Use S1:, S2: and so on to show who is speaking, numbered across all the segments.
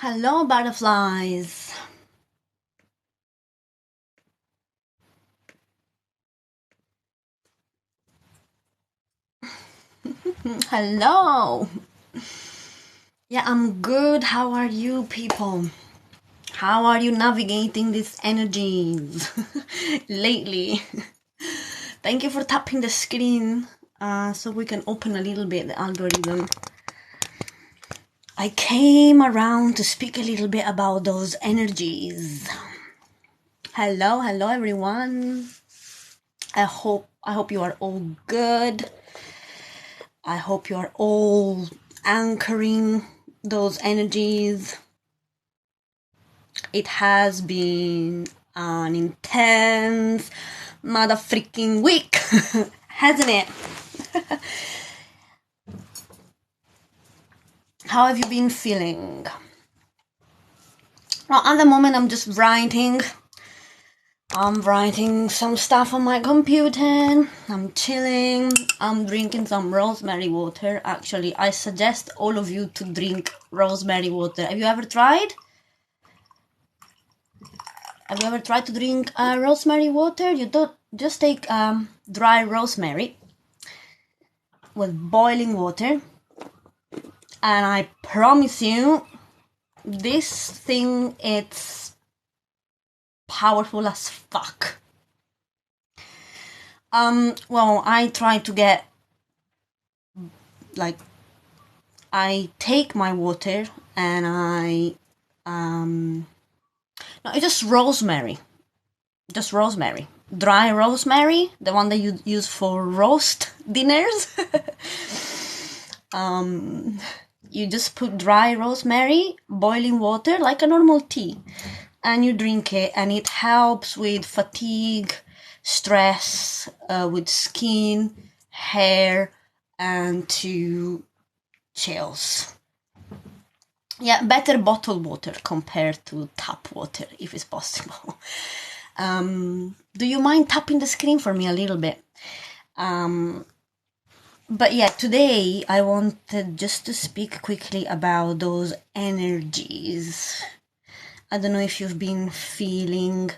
S1: Hello, butterflies. Hello. Yeah, I'm good. How are you, people? How are you navigating these energies lately? Thank you for tapping the screen so we can open a little bit the algorithm. I came around to speak a little bit about those energies. Hello, everyone. I hope you are all good. I hope you are all anchoring those energies. It has been an intense mother freaking week, hasn't it? How have you been feeling? Well, at the moment I'm just writing. I'm writing some stuff on my computer. I'm chilling. I'm drinking some rosemary water. Actually, I suggest all of you to drink rosemary water. Have you ever tried? Have you ever tried to drink rosemary water? You don't just take dry rosemary with boiling water, and I promise you, this thing it's powerful as fuck. Well, I try to get I take my water and no, it's just rosemary. Just rosemary. Dry rosemary, the one that you use for roast dinners. You just put dry rosemary, boiling water, like a normal tea, and you drink it, and it helps with fatigue, stress, with skin, hair, and to chills. Yeah, better bottled water compared to tap water, if it's possible. Do you mind tapping the screen for me a little bit? But yeah, today I wanted just to speak quickly about those energies. I don't know if you've been feeling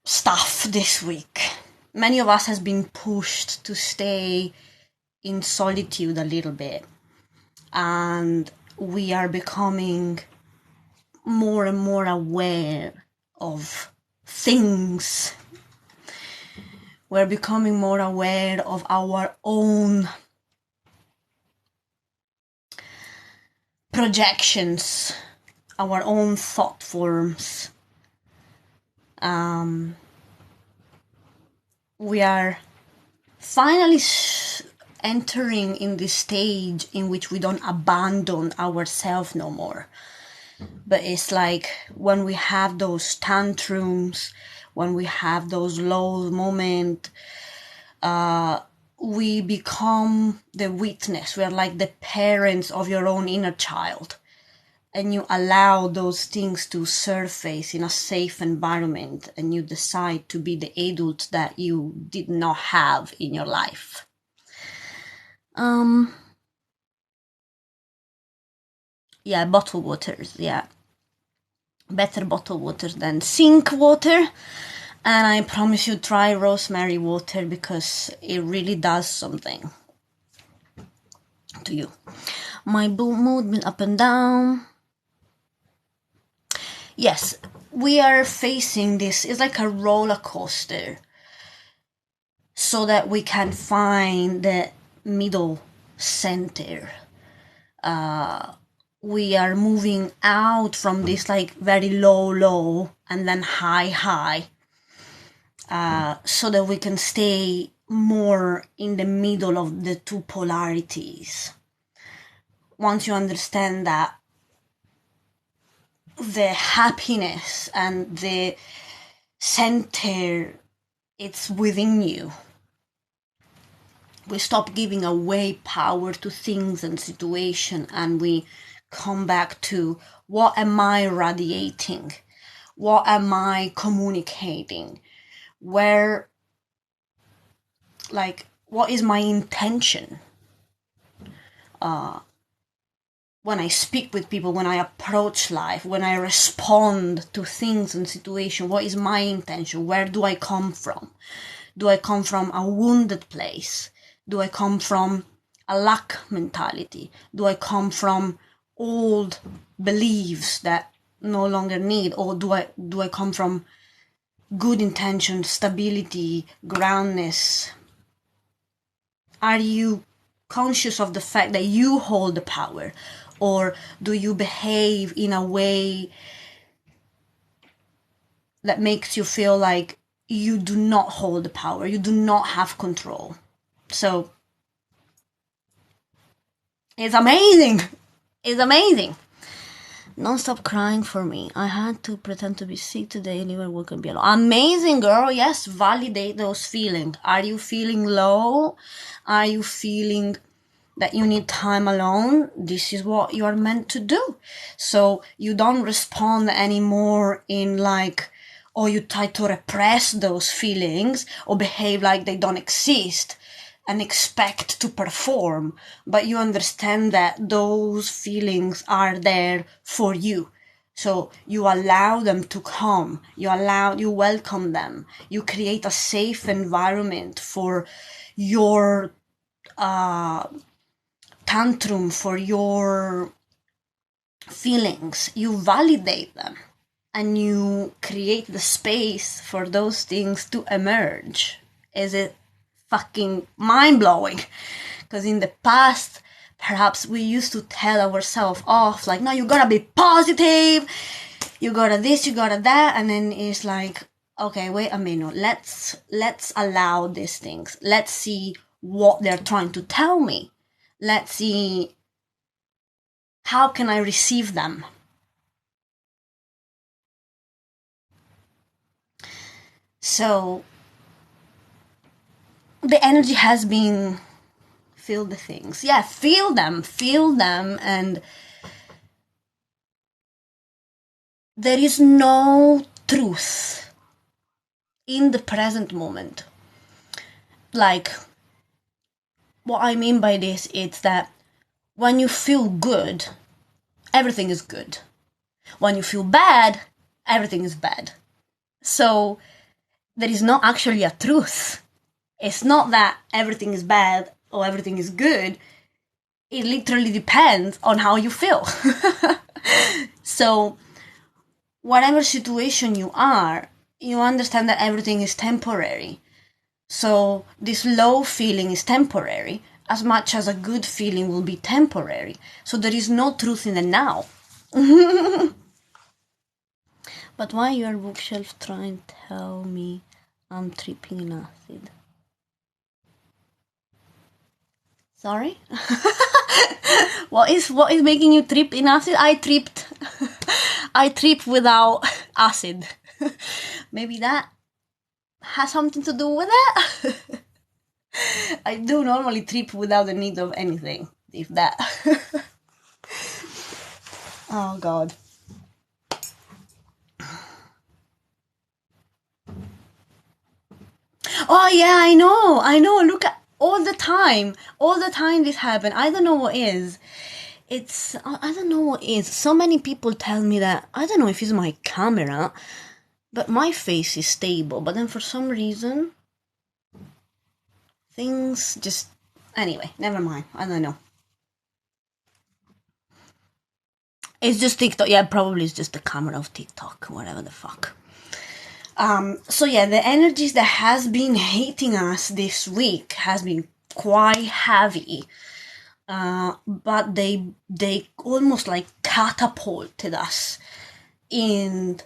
S1: stuff this week. Many of us has been pushed to stay in solitude a little bit, and we are becoming more and more aware of things. We're becoming more aware of our own projections, our own thought forms. We are finally entering in this stage in which we don't abandon ourselves no more. But it's like when we have those tantrums, when we have those low moments, we become the witness. We are like the parents of your own inner child. And you allow those things to surface in a safe environment, and you decide to be the adult that you did not have in your life. Yeah, bottled waters, yeah. Better bottled waters than sink water. And I promise you, try rosemary water because it really does something to you. My mood been up and down. Yes, we are facing this. It's like a roller coaster, so that we can find the middle center. We are moving out from this like very low and then high, so that we can stay more in the middle of the two polarities. Once you understand that the happiness and the center, it's within you, we stop giving away power to things and situations, and we come back to what am I radiating? What am I communicating? What is my intention? when I speak with people, when I approach life, when I respond to things and situations, what is my intention? Where do I come from? Do I come from a wounded place? Do I come from a lack mentality? Do I come from old beliefs that no longer need? Or do I come from good intention, stability, groundness? Are you conscious of the fact that you hold the power? Or do you behave in a way that makes you feel like you do not hold the power, you do not have control? So it's amazing. It's amazing. Don't stop crying for me. I had to pretend to be sick today and even work and be alone. Amazing, girl. Yes, validate those feelings. Are you feeling low? Are you feeling that you need time alone? This is what you are meant to do. So you don't respond anymore in like, or you try to repress those feelings or behave like they don't exist and expect to perform, but you understand that those feelings are there for you. So you allow them to come, you welcome them, you create a safe environment for your tantrum, for your feelings. You validate them and you create the space for those things to emerge. Is it fucking mind-blowing? Because in the past, perhaps we used to tell ourselves off, like, no, you gotta be positive, you gotta this, you gotta that, and then it's like, okay, wait a minute, let's allow these things. Let's see what they're trying to tell me. Let's see, how can I receive them? So the energy has been, feel the things. Yeah, feel them, and there is no truth in the present moment. Like, what I mean by this is that when you feel good, everything is good. When you feel bad, everything is bad. So there is not actually a truth. It's not that everything is bad or everything is good. It literally depends on how you feel. So whatever situation you are, you understand that everything is temporary. So this low feeling is temporary, as much as a good feeling will be temporary. So there is no truth in the now. But why your bookshelf trying to tell me I'm tripping in acid? Sorry? What is making you trip in acid? I tripped without acid. Maybe that has something to do with it. I do normally trip without the need of anything, if that. Oh God. Oh yeah, I know. Look at all the time this happens. I don't know what is. I don't know what is. So many people tell me that, I don't know if it's my camera, but my face is stable. But then for some reason, things just, anyway, never mind. I don't know. It's just TikTok. Yeah, probably it's just the camera of TikTok, whatever the fuck. So yeah, the energies that has been hitting us this week has been quite heavy. But they almost like catapulted us in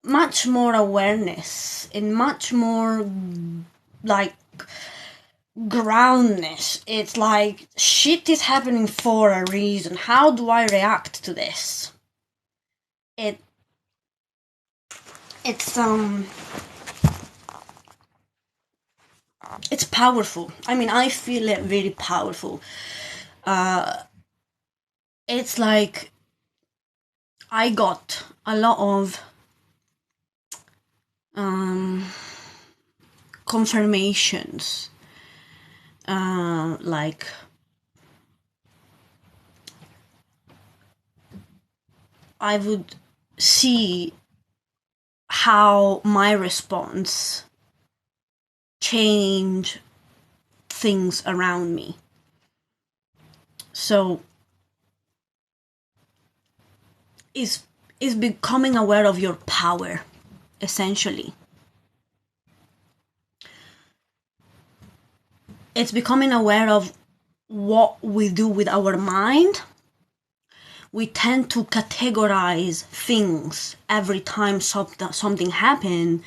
S1: much more awareness, in much more like groundness. It's like shit is happening for a reason. How do I react to this? It's powerful. I mean, I feel it very powerful. It's like I got a lot of confirmations, like I would see how my response change things around me. So is becoming aware of your power, essentially. It's becoming aware of what we do with our mind. We tend to categorize things every time something happens.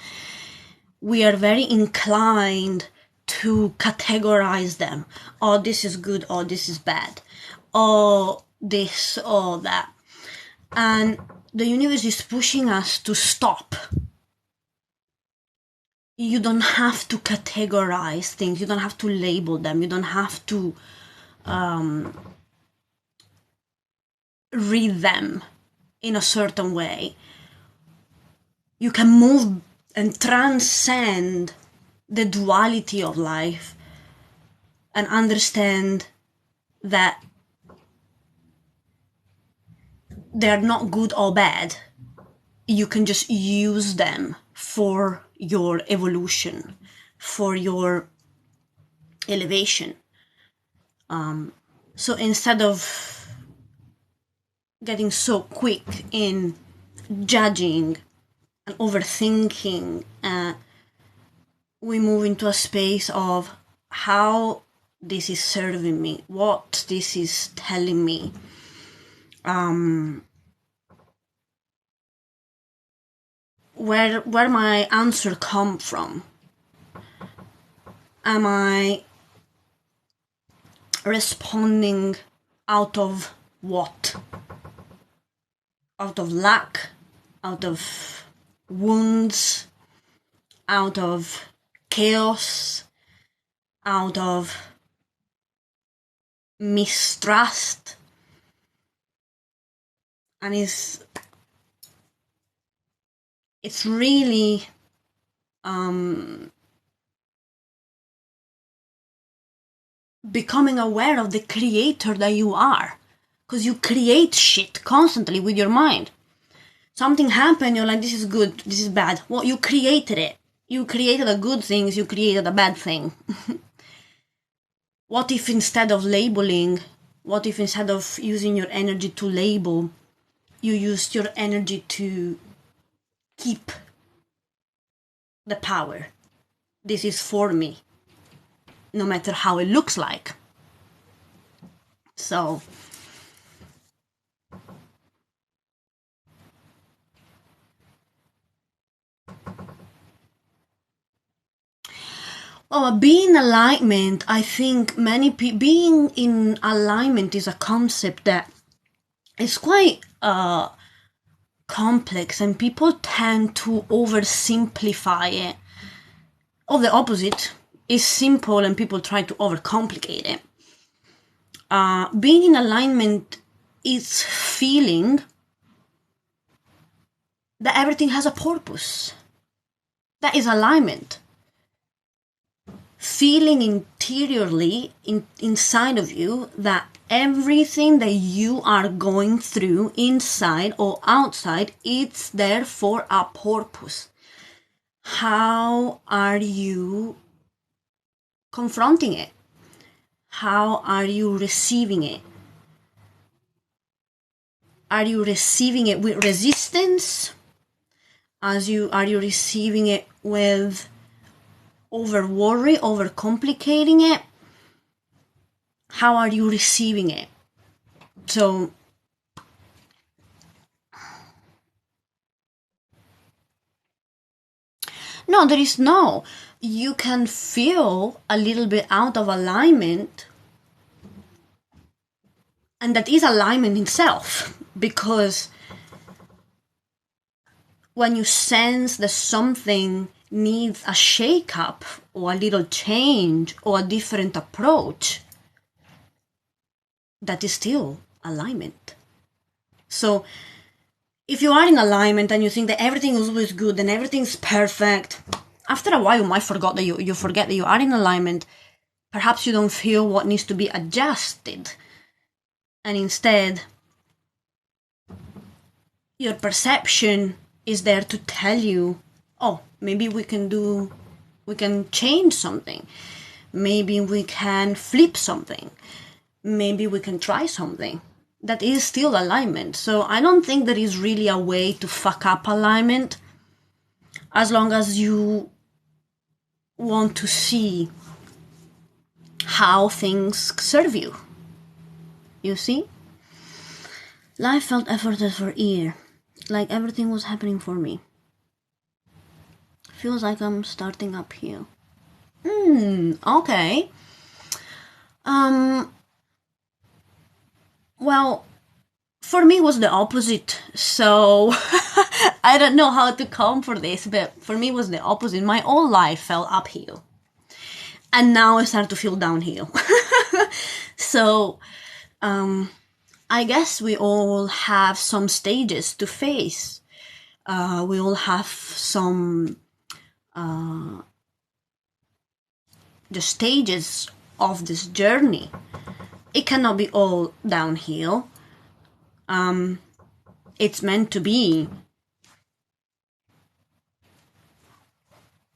S1: We are very inclined to categorize them. Oh, this is good. Oh, this is bad. Oh, this, oh, that. And the universe is pushing us to stop. You don't have to categorize things. You don't have to label them. You don't have to read them in a certain way. You can move and transcend the duality of life and understand that they're not good or bad. You can just use them for your evolution, for your elevation. So instead of getting so quick in judging and overthinking, we move into a space of how this is serving me, what this is telling me. Where my answer come from? Am I responding out of what? Out of lack, out of wounds, out of chaos, out of mistrust? And it's really becoming aware of the creator that you are, because you create shit constantly with your mind. Something happened, you're like, this is good, this is bad. Well, you created it. You created a good thing, you created a bad thing. What if instead of labeling, what if instead of using your energy to label, you used your energy to keep the power? This is for me, no matter how it looks like. So being in alignment, I think being in alignment is a concept that is quite complex, and people tend to oversimplify it. Or the opposite is simple and people try to overcomplicate it. Being in alignment is feeling that everything has a purpose. That is alignment. Feeling interiorly, inside of you, that everything that you are going through, inside or outside, it's there for a purpose. How are you confronting it? How are you receiving it? Are you receiving it with resistance? Are you receiving it with over worry, over complicating it? How are you receiving it? So no, there is no. You can feel a little bit out of alignment, and that is alignment itself, because when you sense that something needs a shake-up or a little change or a different approach, that is still alignment. So if you are in alignment and you think that everything is always good and everything's perfect, after a while you might forget that you forget that you are in alignment. Perhaps you don't feel what needs to be adjusted, and instead your perception is there to tell you, oh, maybe we can change something. Maybe we can flip something. Maybe we can try something. That is still alignment. So I don't think there is really a way to fuck up alignment, as long as you want to see how things serve you. You see? Life felt effortless for a year, like everything was happening for me. Feels like I'm starting uphill. Okay. Well, for me it was the opposite. So I don't know how to come for this, but for me it was the opposite. My whole life felt uphill. And now I start to feel downhill. So, I guess we all have some stages to face. We all have some the stages of this journey. It cannot be all downhill. It's meant to be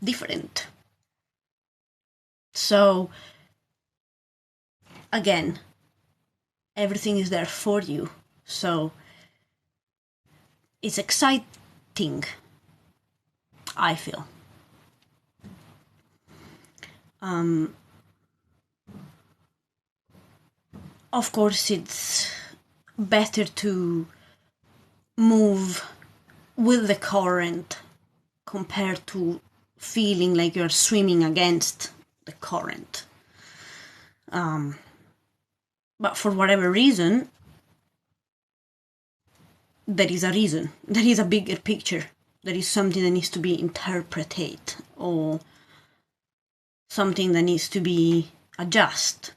S1: different. So, again, everything is there for you. So, it's exciting, I feel. Of course, it's better to move with the current compared to feeling like you're swimming against the current. But for whatever reason, there is a reason. There is a bigger picture. There is something that needs to be interpreted, or something that needs to be adjusted.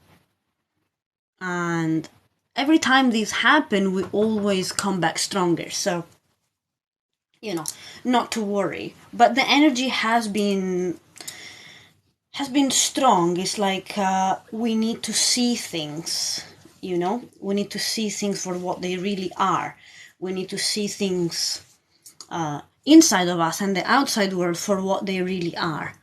S1: And every time this happens, we always come back stronger. So, not to worry. But the energy has been strong. It's like we need to see things, we need to see things for what they really are. We need to see things inside of us and the outside world for what they really are.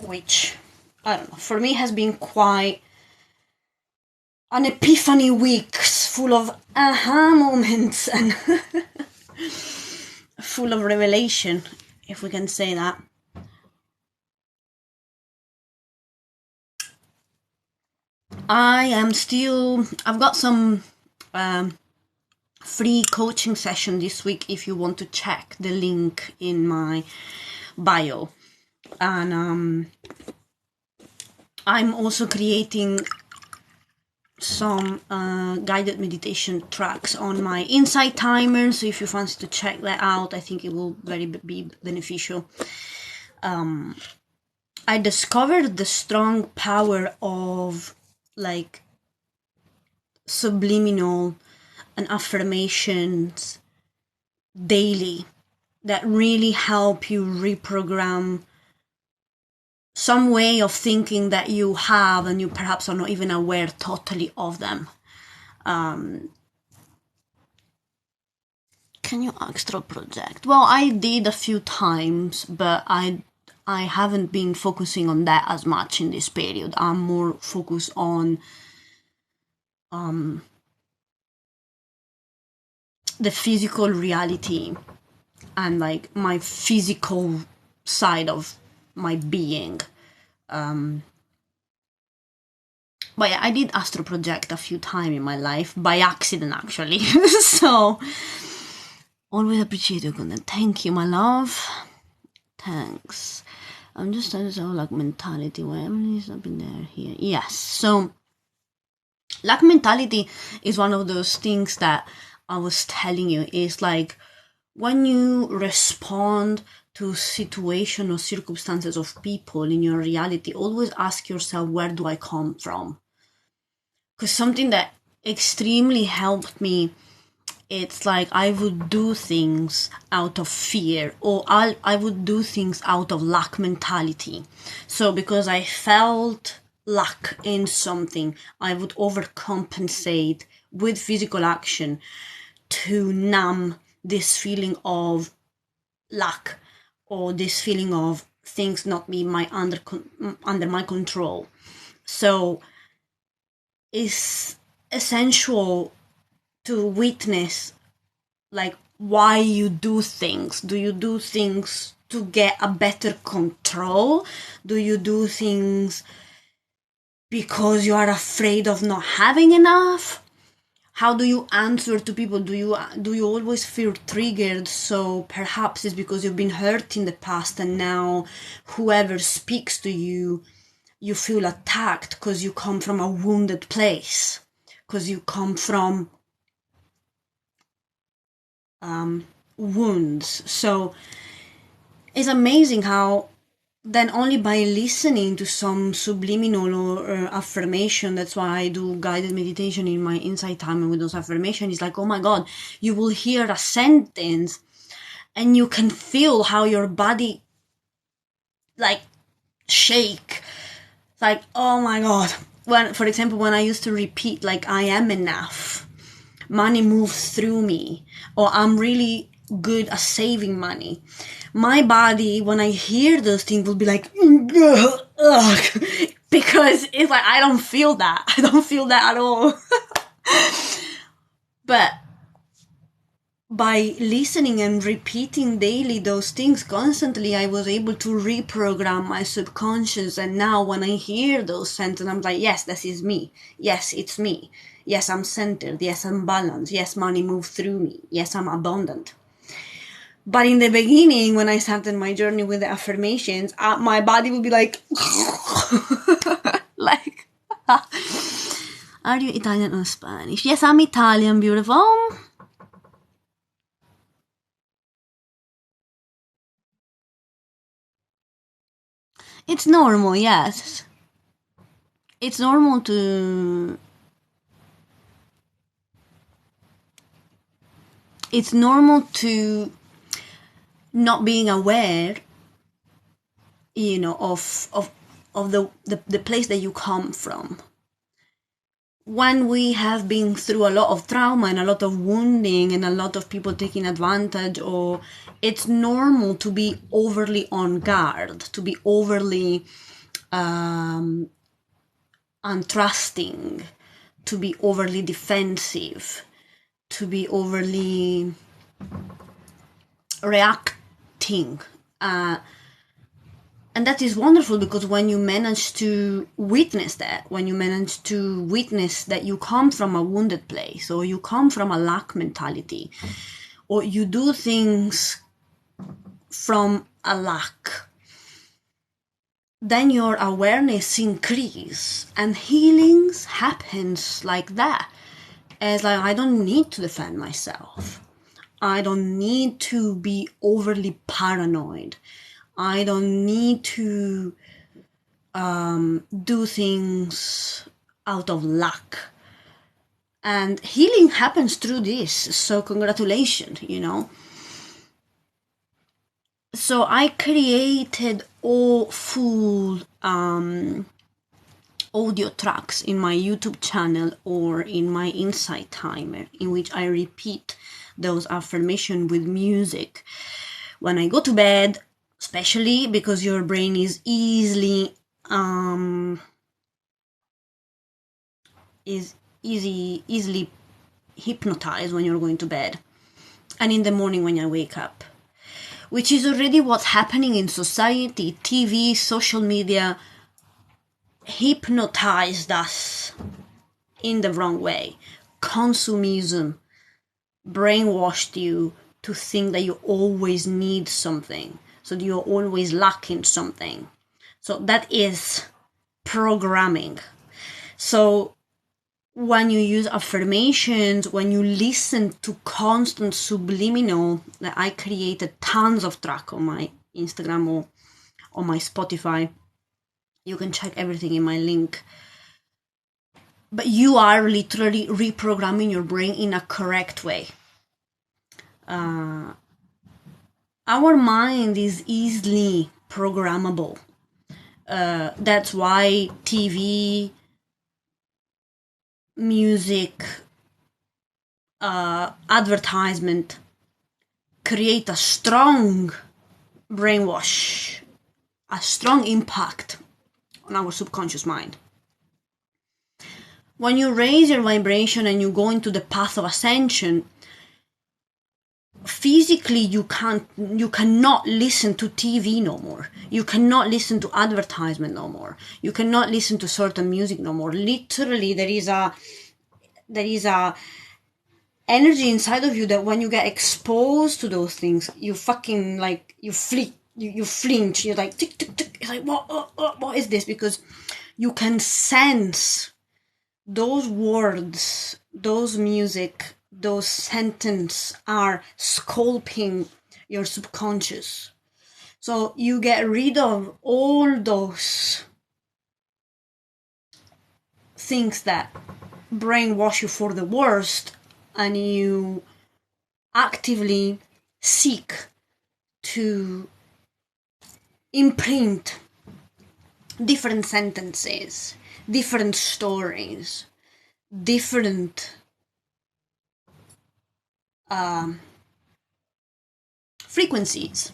S1: Which, I don't know, for me has been quite an epiphany week, full of aha moments and full of revelation, if we can say that. I've got some free coaching session this week if you want to check the link in my bio. And I'm also creating some guided meditation tracks on my Insight Timer, so if you fancy to check that out, I think it will be beneficial. I discovered the strong power of like subliminal and affirmations daily that really help you reprogram some way of thinking that you have and you perhaps are not even aware totally of them. Can you astral project? Well, I did a few times, but I haven't been focusing on that as much in this period. I'm more focused on the physical reality and like my physical side of my being. But yeah, I did astral project a few times in my life, by accident actually. So, always appreciate your content. Thank you, my love. Thanks. I'm just trying to say like mentality, where everything's up in there here. Yes, so lack mentality is one of those things that I was telling you, is like when you respond to situation or circumstances of people in your reality, always ask yourself, where do I come from? Because something that extremely helped me, it's like I would do things out of fear, or I would do things out of lack mentality. So because I felt lack in something, I would overcompensate with physical action to numb this feeling of lack or this feeling of things not being under my control. So it's essential to witness like why you do things. Do you do things to get a better control? Do you do things because you are afraid of not having enough? How do you answer to people? Do you always feel triggered? So perhaps it's because you've been hurt in the past, and now whoever speaks to you, you feel attacked because you come from a wounded place, because you come from wounds. So it's amazing how then only by listening to some subliminal or affirmation, that's why I do guided meditation in my insight time, and with those affirmations, it's like, oh my God, you will hear a sentence and you can feel how your body like shake. It's like, oh my God. When, for example, when I used to repeat like, I am enough, money moves through me, or I'm really good at saving money, my body, when I hear those things, will be like, ugh, because it's like, I don't feel that. I don't feel that at all. But by listening and repeating daily those things constantly, I was able to reprogram my subconscious. And now when I hear those sentences, I'm like, yes, this is me. Yes, it's me. Yes, I'm centered. Yes, I'm balanced. Yes, money moves through me. Yes, I'm abundant. But in the beginning, when I started my journey with the affirmations, my body would be like, like, are you Italian or Spanish? Yes, I'm Italian, beautiful. It's normal, yes. It's normal to... It's normal to not being aware, you know, of the place that you come from. When we have been through a lot of trauma and a lot of wounding and a lot of people taking advantage, or it's normal to be overly on guard, to be overly untrusting, to be overly defensive, to be overly reacting. And that is wonderful, because when you manage to witness that, when you manage to witness that you come from a wounded place, or you come from a lack mentality, or you do things from a lack, then your awareness increases and healings happens like that. As like, I don't need to defend myself. I don't need to be overly paranoid. I don't need to do things out of luck. And healing happens through this. So congratulations, you know. So I created all full audio tracks in my YouTube channel or in my insight timer, in which I repeat those affirmations with music when I go to bed, especially because your brain is easily easily hypnotized when you're going to bed, and in the morning when I wake up, which is already what's happening in society. TV, social media hypnotized us in the wrong way. Consumism brainwashed you to think that you always need something, so that you're always lacking something. So that is programming. So when you use affirmations, when you listen to constant subliminal, I created tons of track on my Instagram or on my Spotify. You can check everything in my link. But you are literally reprogramming your brain in a correct way. Our mind is easily programmable. That's why TV, music, advertisement create a strong brainwash, a strong impact on our subconscious mind. When you raise your vibration and you go into the path of ascension, physically you cannot listen to TV no more. You cannot listen to advertisement no more. You cannot listen to certain music no more. Literally, there is a energy inside of you that when you get exposed to those things, you fucking like you flinch. You're like tick tick tick. It's like what is this? Because you can sense those words, those music, those sentences are sculpting your subconscious. So you get rid of all those things that brainwash you for the worst, and you actively seek to imprint different sentences, different stories, different frequencies.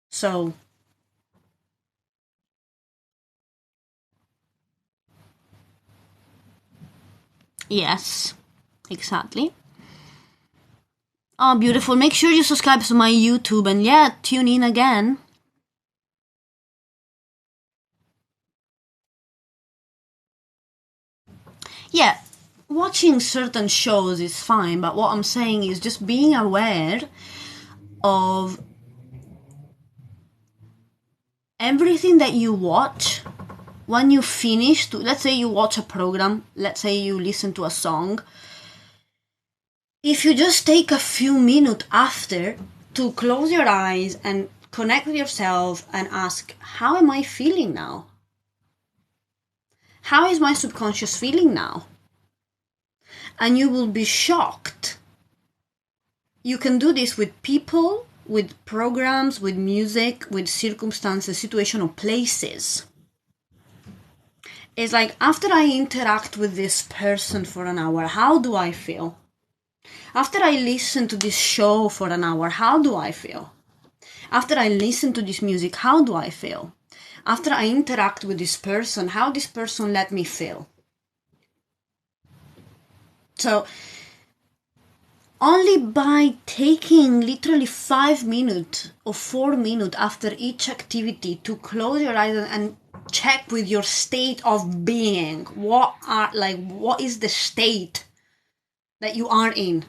S1: So yes, exactly. Oh, beautiful. Make sure you subscribe to my YouTube and yeah, tune in again. Yeah, watching certain shows is fine, but what I'm saying is just being aware of everything that you watch. When you finish, let's say you watch a program, let's say you listen to a song, if you just take a few minutes after to close your eyes and connect with yourself and ask, how am I feeling now? How is my subconscious feeling now? And you will be shocked. You can do this with people, with programs, with music, with circumstances, situation, or places. It's like, after I interact with this person for an hour, how do I feel? After I listen to this show for an hour, how do I feel? After I listen to this music, how do I feel? After I interact with this person, how this person let me feel? So, only by taking literally 5 minutes or 4 minutes after each activity to close your eyes and check with your state of being, what is the state that you are in,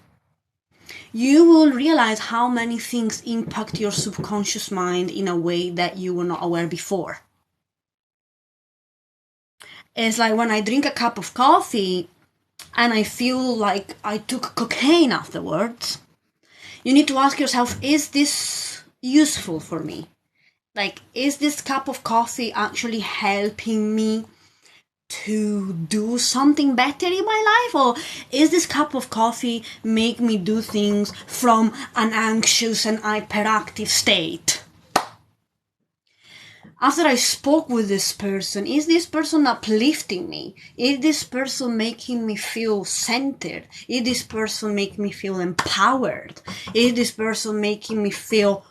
S1: you will realize how many things impact your subconscious mind in a way that you were not aware before. It's like when I drink a cup of coffee and I feel like I took cocaine afterwards. You need to ask yourself, is this useful for me? Like, is this cup of coffee actually helping me to do something better in my life? Or is this cup of coffee make me do things from an anxious and hyperactive state? After I spoke with this person, is this person uplifting me? Is this person making me feel centered? Is this person making me feel empowered? Is this person making me feel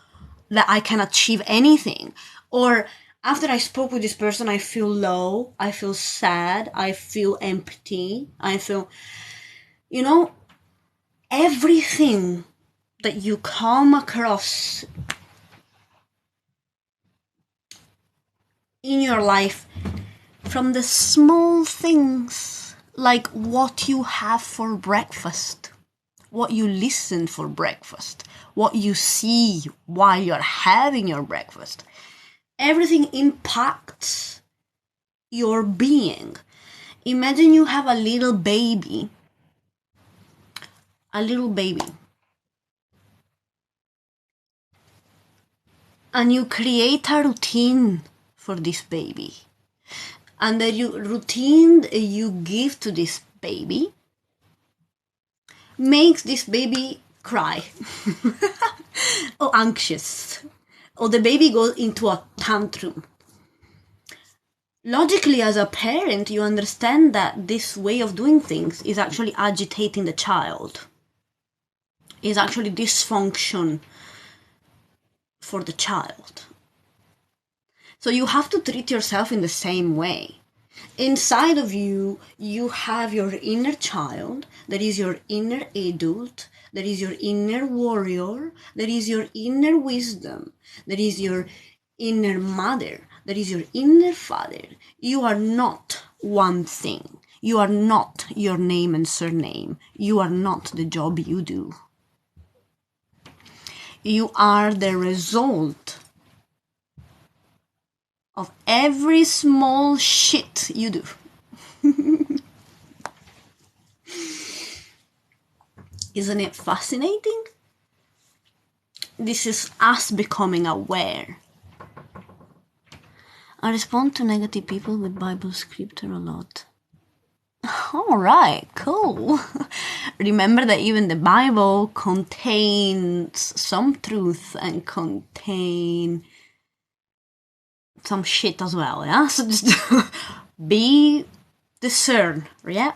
S1: that I can achieve anything? Or after I spoke with this person, I feel low, I feel sad, I feel empty, I feel, everything that you come across in your life, from the small things like what you have for breakfast, what you listen for breakfast, what you see while you're having your breakfast, everything impacts your being. Imagine you have a little baby, and you create a routine for this baby. And the routine you give to this baby makes this baby cry or anxious or the baby goes into a tantrum. Logically, as a parent, you understand that this way of doing things is actually agitating the child, is actually dysfunction for the child. So you have to treat yourself in the same way. Inside of you, you have your inner child, that is your inner adult, that is your inner warrior, that is your inner wisdom, that is your inner mother, that is your inner father. You are not one thing. You are not your name and surname. You are not the job you do. You are the result of every small shit you do. Isn't it fascinating? This is us becoming aware. I respond to negative people with Bible scripture a lot. Alright, cool. Remember that even the Bible contains some truth and contain some shit as well, yeah? So just be discerned, yeah?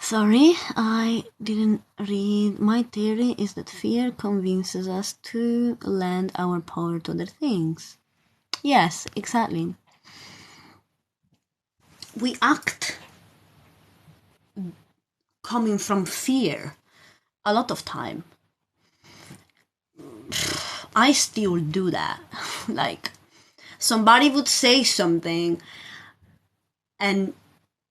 S1: Sorry, I didn't read. My theory is that fear convinces us to lend our power to other things. Yes, exactly. We act coming from fear a lot of time. I still do that. Like, somebody would say something, and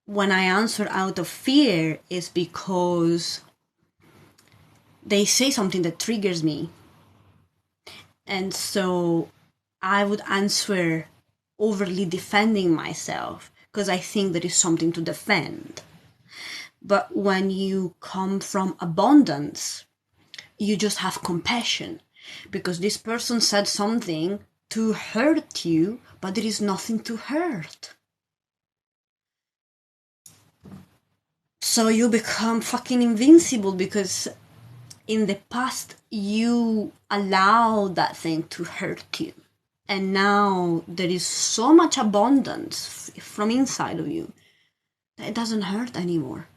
S1: when I answer out of fear, it's because they say something that triggers me. And so I would answer overly defending myself because I think there is something to defend. But when you come from abundance, you just have compassion because this person said something to hurt you, but there is nothing to hurt. So you become fucking invincible because in the past you allowed that thing to hurt you. And now there is so much abundance from inside of you that it doesn't hurt anymore.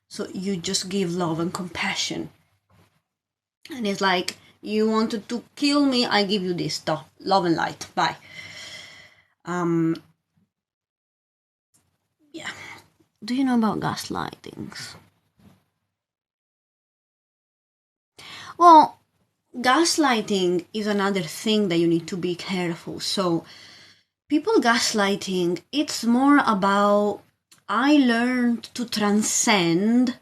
S1: So you just give love and compassion. And it's like, you wanted to kill me, I give you this stuff. Love and light. Bye. Yeah. Do you know about gaslightings? Well, gaslighting is another thing that you need to be careful. So, people gaslighting, it's more about, I learned to transcend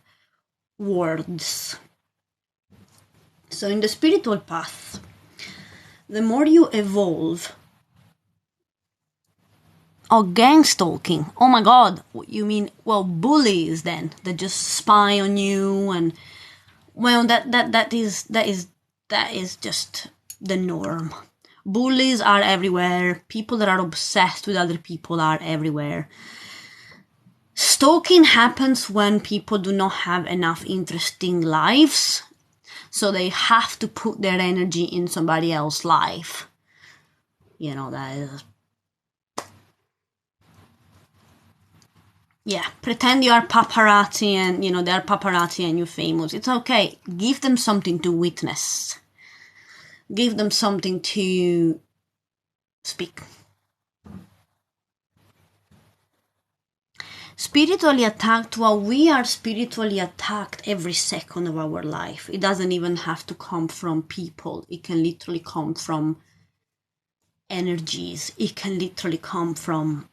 S1: words. So in the spiritual path, the more you evolve. Oh, gang stalking. Oh my god. You mean, well, bullies then, that just spy on you, and well, that is just the norm. Bullies are everywhere. People that are obsessed with other people are everywhere. Stalking happens when people do not have enough interesting lives, so they have to put their energy in somebody else's life. You know, that is... Yeah, pretend you are paparazzi and, you know, they're paparazzi and you're famous. It's okay. Give them something to witness. Give them something to speak. Spiritually attacked, well, we are spiritually attacked every second of our life. It doesn't even have to come from people. It can literally come from energies. It can literally come from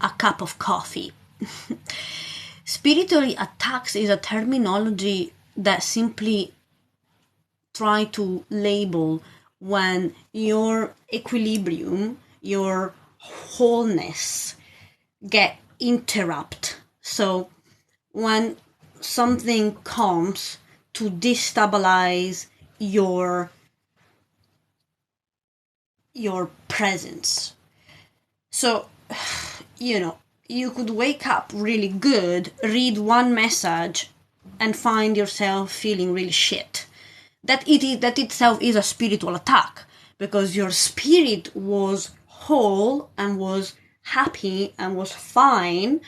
S1: a cup of coffee. Spiritually attacks is a terminology that simply try to label when your equilibrium, your wholeness get interrupt. So when something comes to destabilize your presence. So, you know, you could wake up really good, read one message, and find yourself feeling really shit. That itself is a spiritual attack, because your spirit was whole and was happy and was fine,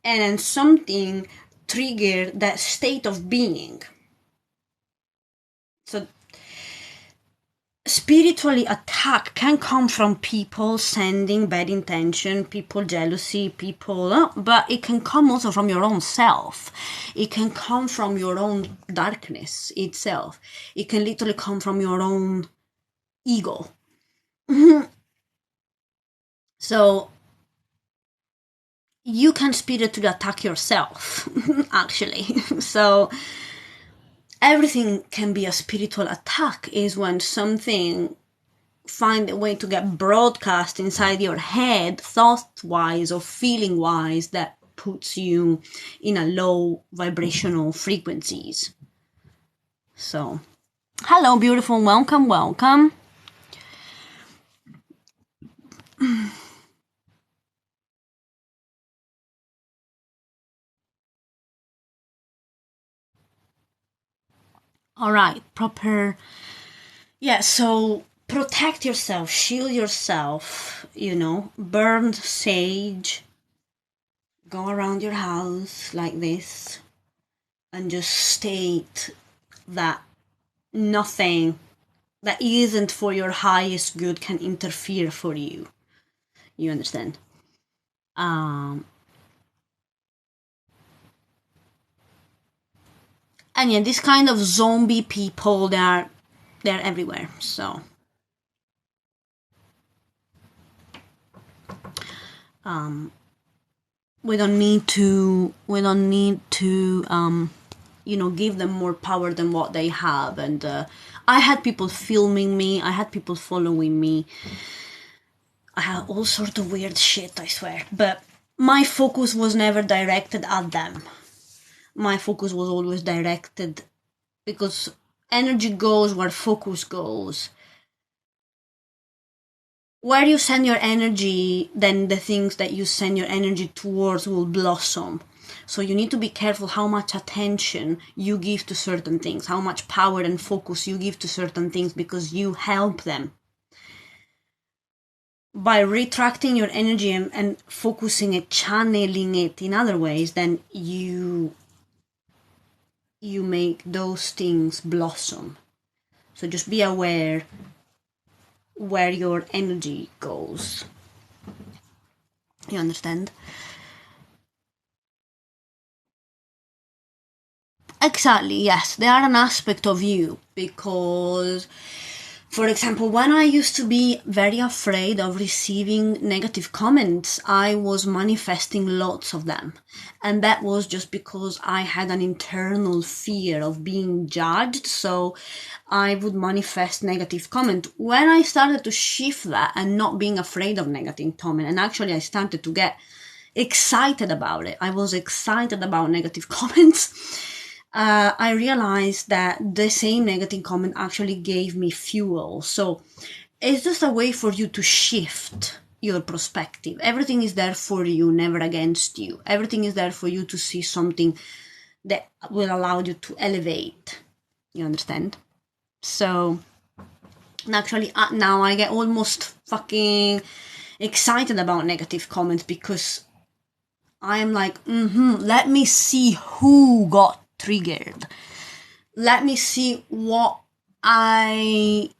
S1: and then something triggered that state of being. So spiritually attack can come from people sending bad intention, people jealousy, people, but it can come also from your own self. It can come from your own darkness itself. It can literally come from your own ego. So you can spiritually attack yourself, actually. So everything can be a spiritual attack, is when something find a way to get broadcast inside your head, thought-wise or feeling-wise, that puts you in a low vibrational frequencies. So, hello, beautiful. Welcome, welcome. All right, proper. Yeah, so protect yourself, shield yourself, burn sage, go around your house like this, and just state that nothing that isn't for your highest good can interfere for you. You understand? And yeah, this kind of zombie people, they're everywhere. So we don't need to give them more power than what they have. And I had people filming me, I had people following me, I had all sorts of weird shit, I swear, but my focus was never directed at them. My focus was always directed, because energy goes where focus goes. Where you send your energy, then the things that you send your energy towards will blossom. So you need to be careful how much attention you give to certain things, how much power and focus you give to certain things, because you help them. By retracting your energy and focusing it, channeling it in other ways, then you make those things blossom. So just be aware where your energy goes. You understand? Exactly, yes. They are an aspect of you, because, for example, when I used to be very afraid of receiving negative comments, I was manifesting lots of them. And that was just because I had an internal fear of being judged, so I would manifest negative comment. When I started to shift that and not being afraid of negative comment, and actually I started to get excited about it. I was excited about negative comments. I realized that the same negative comment actually gave me fuel. So it's just a way for you to shift your perspective. Everything is there for you, never against you. Everything is there for you to see something that will allow you to elevate. You understand? So actually now I get almost fucking excited about negative comments, because I am like, let me see who got triggered. Let me see what I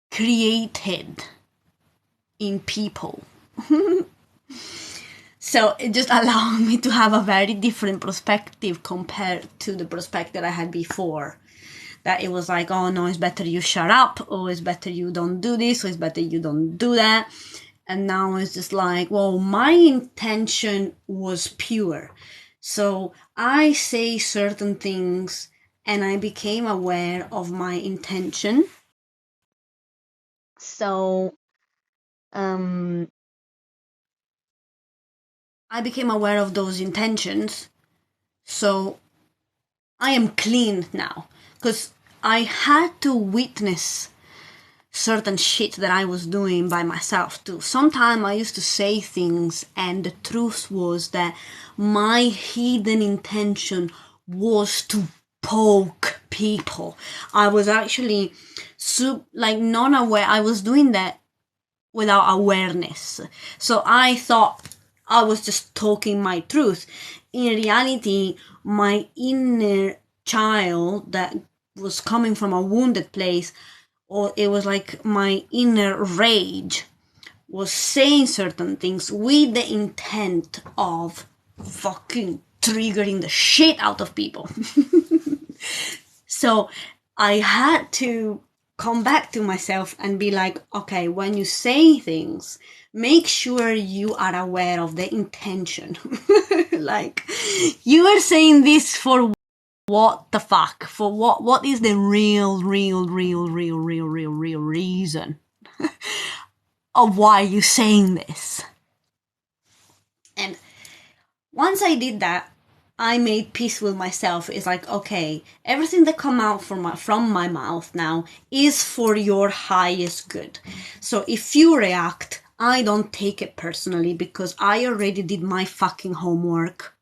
S1: created in people. So it just allowed me to have a very different perspective compared to the perspective I had before. That it was like, oh no, it's better you shut up, or it's better you don't do this, or it's better you don't do that. And now it's just like, well, my intention was pure. So I say certain things and I became aware of my intention. So I became aware of those intentions. So I am clean now, because I had to witness certain shit that I was doing by myself too. Sometimes I used to say things and the truth was that my hidden intention was to poke people. I was actually non-aware. I was doing that without awareness. So I thought I was just talking my truth. In reality, my inner child that was coming from a wounded place, or it was like my inner rage, was saying certain things with the intent of fucking triggering the shit out of people. So I had to come back to myself and be like, okay, when you say things, make sure you are aware of the intention. Like, you are saying this for what the fuck? For what is the real reason of why you're saying this? And once I did that, I made peace with myself. It's like, okay, everything that come out from my mouth now is for your highest good. So if you react, I don't take it personally because I already did my fucking homework.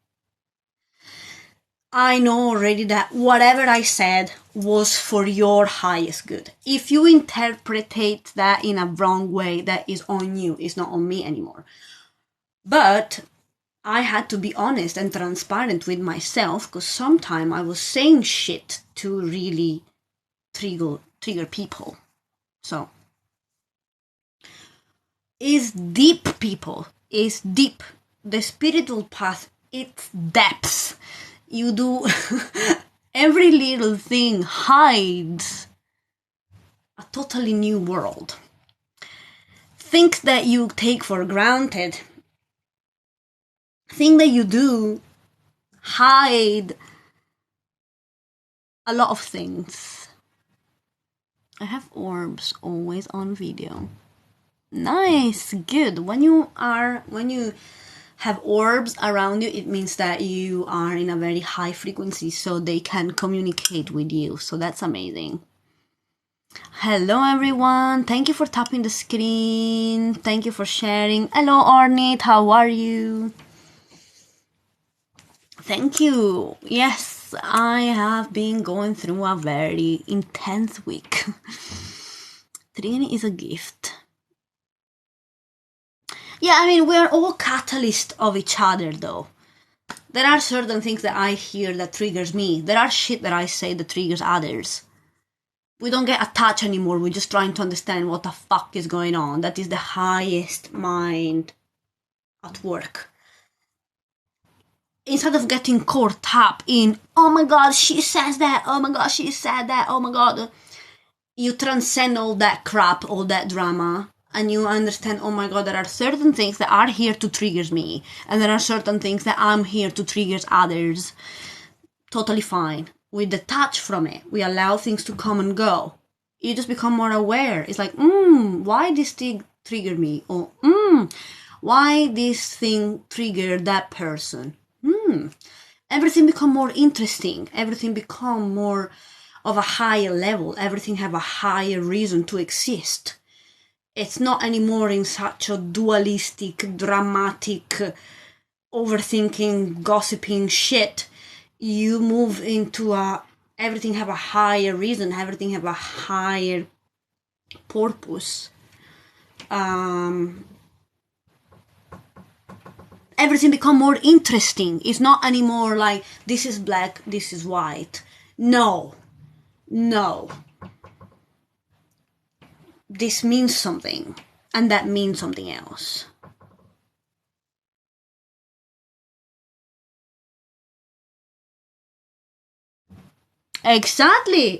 S1: I know already that whatever I said was for your highest good. If you interpret that in a wrong way, that is on you. It's not on me anymore. But I had to be honest and transparent with myself because sometimes I was saying shit to really trigger people. So, it's deep, people. It's deep. The spiritual path, it's depth. You do every little thing hides a totally new world. Things that you take for granted, things that you do hide a lot of things. I have orbs always on video. Nice, good. When you have orbs around you, it means that you are in a very high frequency, so they can communicate with you. So that's amazing. Hello everyone, thank you for tapping the screen. Thank you for sharing. Hello Arnit, how are you? Thank you. Yes, I have been going through a very intense week. Triggering is a gift. Yeah, I mean, we're all catalysts of each other, though. There are certain things that I hear that triggers me. There are shit that I say that triggers others. We don't get attached anymore. We're just trying to understand what the fuck is going on. That is the highest mind at work. Instead of getting caught up in, oh my god, she says that, oh my god, she said that, oh my god. You transcend all that crap, all that drama, and you understand, oh my god, there are certain things that are here to trigger me, and there are certain things that I'm here to trigger others. Totally fine. We detach from it. We allow things to come and go. You just become more aware. It's like, why this thing triggered me? Or, why this thing triggered that person? Everything become more interesting. Everything become more of a higher level. Everything have a higher reason to exist. It's not anymore in such a dualistic, dramatic, overthinking, gossiping shit. You move into everything have a higher reason. Everything have a higher purpose. Everything become more interesting. It's not anymore like, this is black, this is white. No. This means something, and that means something else. Exactly.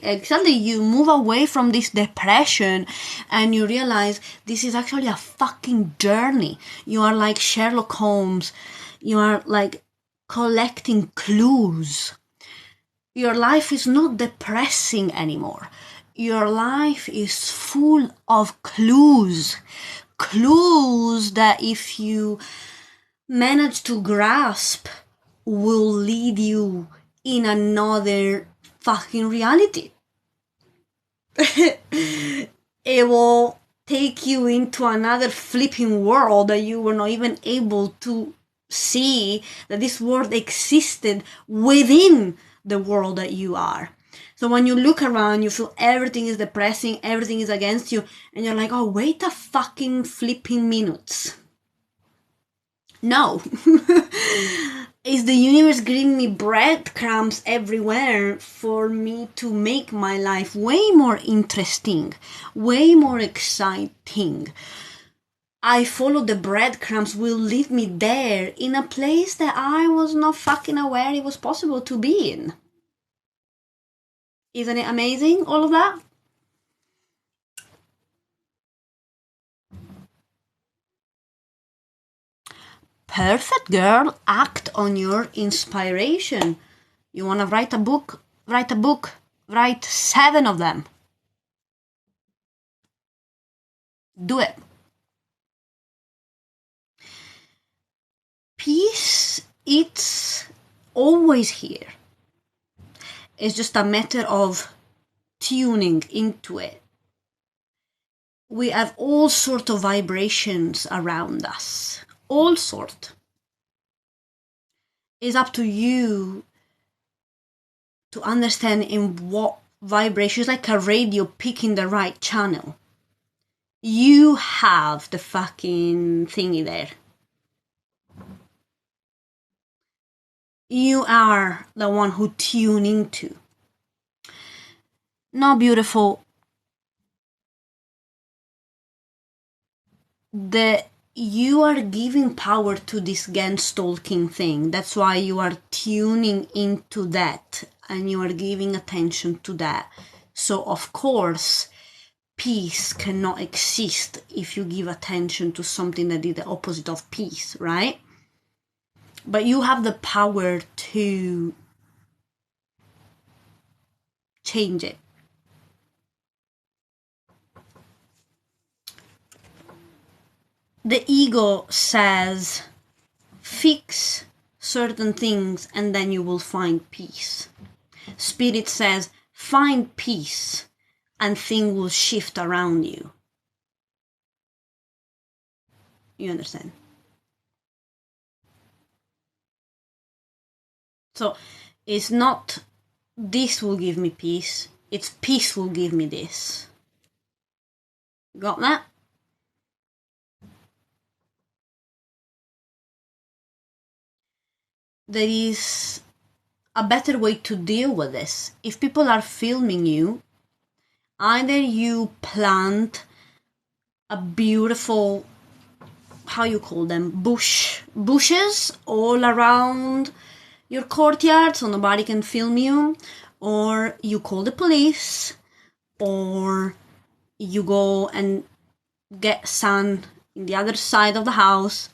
S1: You move away from this depression and you realize this is actually a fucking journey. You are like Sherlock Holmes. You are like collecting clues. Your life is not depressing anymore. Your life is full of clues. Clues that if you manage to grasp will lead you in another fucking reality. It will take you into another flipping world that you were not even able to see, that this world existed within the world that you are. So when you look around, you feel everything is depressing, everything is against you, and you're like, oh, wait a fucking flipping minute. No. Is the universe giving me breadcrumbs everywhere for me to make my life way more interesting, way more exciting. I follow the breadcrumbs will lead me there in a place that I was not fucking aware it was possible to be in. Isn't it amazing, all of that? Perfect, girl. Act on your inspiration. You want to write a book? Write a book. Write 7 of them. Do it. Peace, it's always here. It's just a matter of tuning into it. We have all sorts of vibrations around us. All sorts. It's up to you to understand in what vibration. It's like a radio picking the right channel. You have the fucking thingy there. You are the one who tune into. Now, beautiful, you are giving power to this Genstalking thing. That's why you are tuning into that and you are giving attention to that. So, of course, peace cannot exist if you give attention to something that is the opposite of peace, right? But you have the power to change it. The ego says, fix certain things and then you will find peace. Spirit says, find peace and things will shift around you. You understand? So it's not this will give me peace, it's peace will give me this. Got that? There is a better way to deal with this. If people are filming you, either you plant a beautiful, how you call them, bushes all around your courtyard so nobody can film you, or you call the police, or you go and get sun in the other side of the house,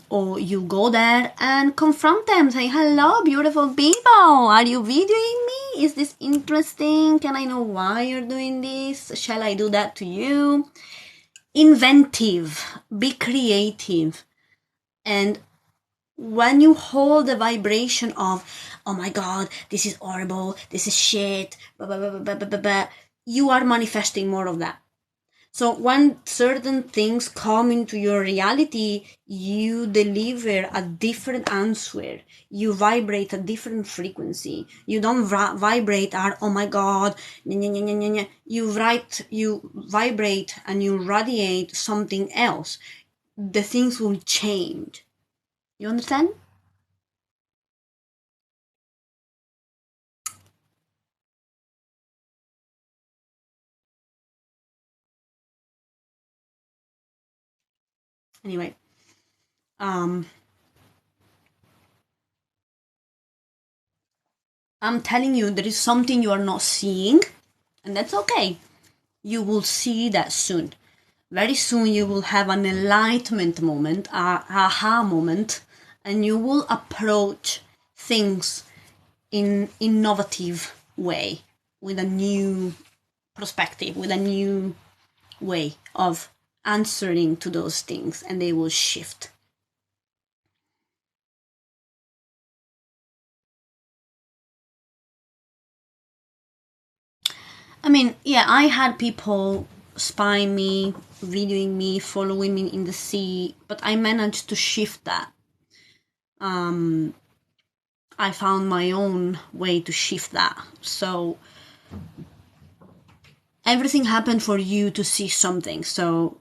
S1: or you go there and confront them, say, hello, beautiful people, are you videoing me? Is this interesting? Can I know why you're doing this? Shall I do that to you? Inventive, be creative. And when you hold the vibration of, oh my God, this is horrible, this is shit, blah, blah, blah, blah, blah, blah, blah, you are manifesting more of that. So when certain things come into your reality, you deliver a different answer. You vibrate a different frequency. You don't vibrate at, oh my God, nya, nya, nya, nya, nya. You vibrate and you radiate something else. The things will change. You understand? Anyway, I'm telling you, there is something you are not seeing, and that's okay. You will see that soon. Very soon you will have an enlightenment moment, a aha moment, and you will approach things in innovative way, with a new perspective, with a new way of answering to those things, and they will shift. I mean, yeah, I had people spying me, videoing me, following me in the sea, but I managed to shift that. I found my own way to shift that. So everything happened for you to see something. So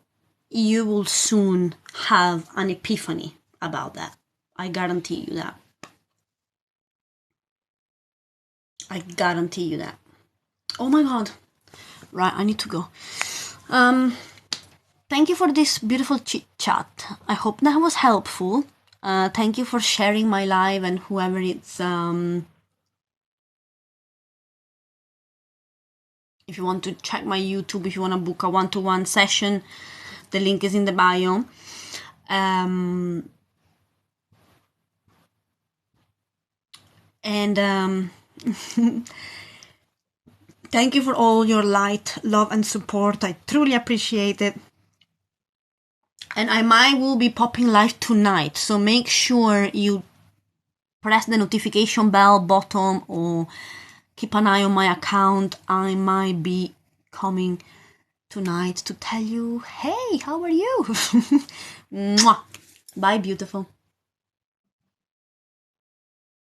S1: you will soon have an epiphany about that. I guarantee you that. I guarantee you that. Oh my god. Right, I need to go. Thank you for this beautiful chit chat. I hope that was helpful. Thank you for sharing my live, and whoever it's if you want to check my YouTube, if you want to book a one-to-one session, the link is in the bio. Thank you for all your light, love, and support. I truly appreciate it. And I will be popping live tonight, so make sure you press the notification bell button or keep an eye on my account. I might be coming tonight to tell you, hey, how are you? Mwah. Bye, beautiful.